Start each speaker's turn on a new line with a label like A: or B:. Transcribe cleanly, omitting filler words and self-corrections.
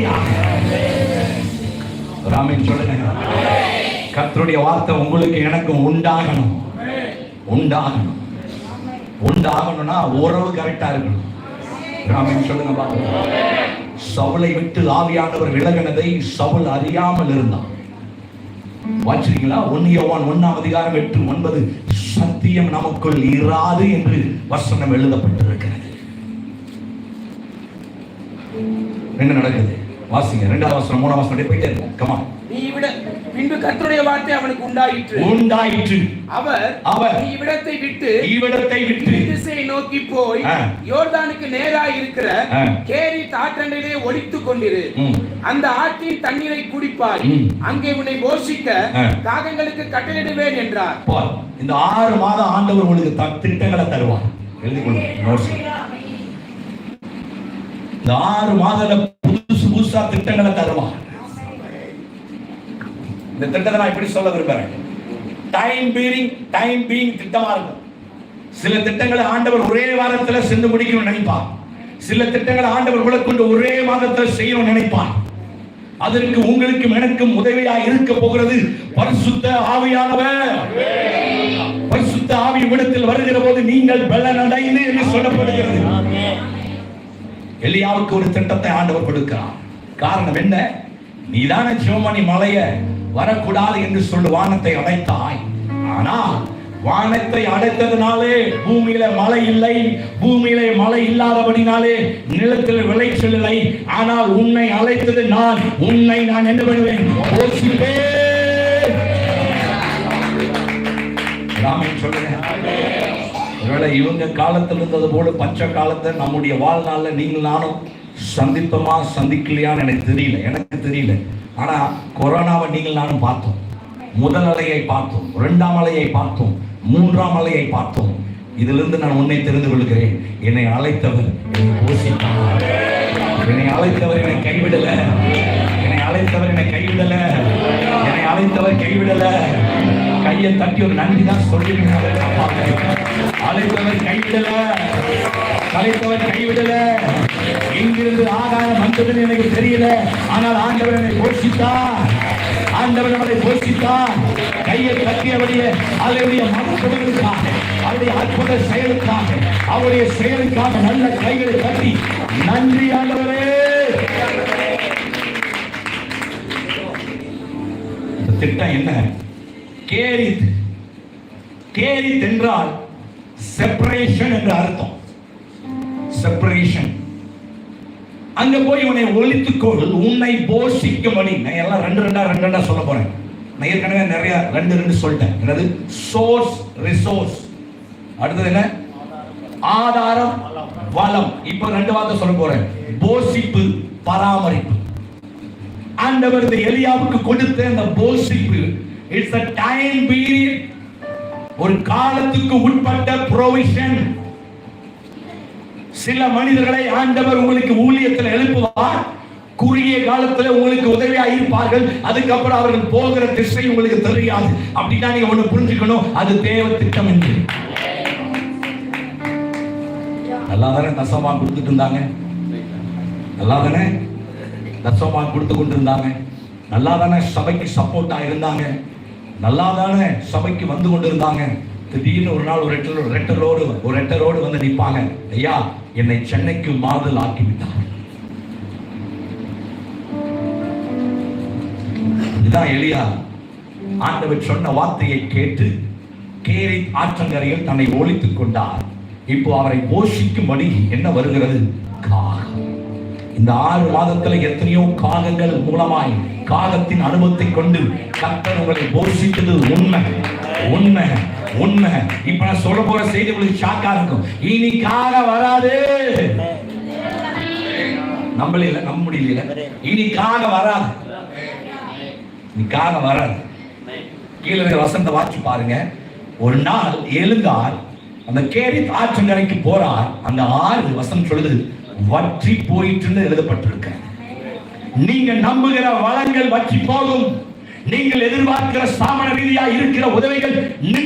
A: உண்டாவதாக. ராமன் சொல்லுங்க. கர்த்தருடைய வார்த்தை உங்களுக்கு எனக்கும் உண்டாகணும். உண்டாகணும். உண்டாகணும்னா உறவு கரெக்டா இருக்கணும். ராமன் சொல்லுங்க பாருங்க. சவுலை விட்டு ஆவியானவர் விலகினதை சவுல் அறியாமல் இருந்தான். வாசிக்கிறீங்களா? 1 யோவான் 1:8-9 சத்தியம் நமக்குள் இராது என்று வசனம் எழுதப்பட்டிருக்கிறது. என்ன நடக்குது? வாசிங்க. 2வது வசனம் 3வது வசனம் போயிட்டே இருக்கு. கமா.
B: பின்பு கர்த்தருடைய வார்த்தை அவனுக்கு உண்டாயிற்று. அவர் இவ்விடத்தை விட்டு திசையை நோக்கி போய் யோர்தானுக்கு நேராய் இருக்கிற கேரித் ஆற்றண்டையிலே ஒளித்துக் கொண்டிரு. அந்த ஆற்றின் தண்ணீரை குடிப்பாய். அங்கே உன்னை போஷிக்க காகங்களுக்கு கட்டளையிடுவேன் என்றார்.
A: இந்த 6 மாதம் ஆண்டவர் உங்களுக்கு திட்டங்களை தருவார். எழுதி கொள்ளுங்க. இந்த 6 மாதத்துல புதுசா திட்டங்களை தருவார். இந்த திட்டத்தை நான் எப்படி சொல்ல விரும்புறேன்? டைம் பீயிங் திட்டமா இருக்கும். சில திட்டங்களை ஆண்டவர் ஒரே வாரத்துல சென்று முடிக்கணும்னு நினைப்பார். சில திட்டங்களை ஆண்டவர் உங்களுக்குண்டு ஒரே மாதத்துல செய்யணும்னு நினைப்பார். அதற்கு உங்களுக்கும் எனக்கும் உதவியாக இருக்க போகிறது பரிசுத்த ஆவியானவர். பரிசுத்த ஆவி இடத்தில் வருகிற போது நீங்கள் பலனடைந்து என்று சொல்லப்படுகிறது. எலியாவுக்கு ஒரு திட்டத்தை ஆண்டவர் கொடுக்கிறார். காரணம் என்ன? நீதான ஜெபமணி மலைய வரக்கூடாது என்று சொல்லி வானத்தை அடைத்தாய். ஆனால் வானத்தை அடைத்ததினாலே பூமியில மழை இல்லை. பூமியில மழை இல்லாதபடினாலே நிலத்தில் விளைச்சல் இல்லை. ஆனால் உன்னை அழைத்தது நான். உன்னை நான் என்ன பண்ணுவேன்? போஷிப்பேன். ராமன் சொல்லுங்க. ஒருவேளை இவங்க காலத்தில் இருந்தது போல பச்சை காலத்தை நம்முடைய வாழ்நாள்ல நீங்கள் நானும் சந்திப்போமா சந்திக்கலையான்னு எனக்கு தெரியல. ஆனா கொரோனாவை நீங்கள் நானும் பார்த்தோம். முதல் அலையை பார்த்தோம், 2ஆம் அலையை பார்த்தோம், 3ஆம் அலையை பார்த்தோம். இதிலிருந்து நான் உன்னை தெரிந்து கொள்கிறேன். என்னை அழைத்தவர் என்னை போஷித்தார். என்னை அழைத்தவர் என்னை கைவிடல. என்னை அழைத்தவர் என்னை கைவிடல. என்னை அழைத்தவர் கைவிடல. கையை தட்டி ஒரு நன்றி தான் சொல்லிருங்க. அழைத்தவர் கைவிடல. அழைத்தவர் கைவிடல. எங்கிருந்து ஆகாயம் வந்ததுன்னு எனக்கு தெரியல. ஆனால் ஆண்டவர் என்னை போஷித்தார். ஆண்டவர் நம்மளை போஷித்தார். கையை தட்டியவருடைய அவருடைய மனப்படுவதற்காக, அவருடைய அற்புத செயலுக்காக, அவருடைய செயலுக்காக நல்ல கைகளை தட்டி நன்றி ஆண்டவரே. திட்டம் என்ன? கேரித் என்றால் செப்பரேஷன் என்று அர்த்தம். செப்பரேஷன். அங்க போய் உன்னை ஒழித்துக்கொள், உன்னை போஷிக்கும்படி. நான் எல்லாம் 2 சொல்ல போறேன். நான் ஏற்கனவே நிறைய 2 சொல்லிட்டேன். என்னது? Source, resource. அடுத்தது என்ன? ஆதாரம், வளம். இப்போ 2 வார்த்தை சொல்ல போறேன். போஷிப்பு, பராமரிப்பு. ஆண்டவர் இந்த எலியாவுக்கு கொடுத்த அந்த போஷிப்பு, இட்ஸ் a time period. ஒரு காலத்துக்கு உட்பட்ட ப்ரொவிஷன். சில மனிதர்களை ஆண்டவர் உங்களுக்கு ஊழியத்தில் எழுப்புவார். குறுகிய காலத்தில் உங்களுக்கு உதவியாக இருப்பார்கள். அதுக்கப்புறம் அவர்கள் போகிற திசை உங்களுக்கு தெரியாது. அப்படின்னா நீங்க ஒண்ணு புரிஞ்சுக்கணும், அது தேவ திட்டம் என்று. நல்லா தானே தசமா கொடுத்துட்டு இருந்தாங்க. நல்லா தானே தசமா கொடுத்து கொண்டு இருந்தாங்க. நல்லா தானே சபைக்கு சப்போர்ட்டா இருந்தாங்க. நல்லா தானே சபைக்கு வந்து கொண்டு இருந்தாங்க. திடீர்னு ஒரு நாள் ஒரு ரெட்டரோடு வந்து நிற்பாங்க. ஐயா, என்னை சென்னைக்கு மாறுதல் ஆக்கிவிட்டார். இதுதான் எலியா. ஆண்டவர் சொன்ன வார்த்தையை கேட்டு கேரித் ஆற்றங்கரையில் தன்னை ஒழித்துக் கொண்டார். இப்போ அவரை போஷிக்கும்படி என்ன வருகிறது? காகம். இந்த 6 மாதத்துல எத்தனையோ காகங்கள் மூலமாய் காகத்தின் அனுபவத்தை கொண்டு கர்த்தர் உங்களை போஷித்தது உண்மை. இப்ப நான் சொல்ல போற செய்தி உங்களுக்கு ஷாக்கா இருக்கும். இனி காகம் வராது. நம்ப முடியல. இனி காகம் வராது. கீழே வசந்த வாட்சி பாருங்க. ஒரு நாள் எழுந்தார். அந்த கேரித் ஆற்றங்கரைக்கு போறார். அந்த 6 வசனம் சொல்லுது வற்றி போயிட்டு எழுதப்பட்டிருக்க. நீங்க நம்புகிற வளங்கள் வற்றி போகும். நீங்கள் எதிர்பார்க்கிற ஸ்தாபன ரீதியா இருக்கிற உதவிகள்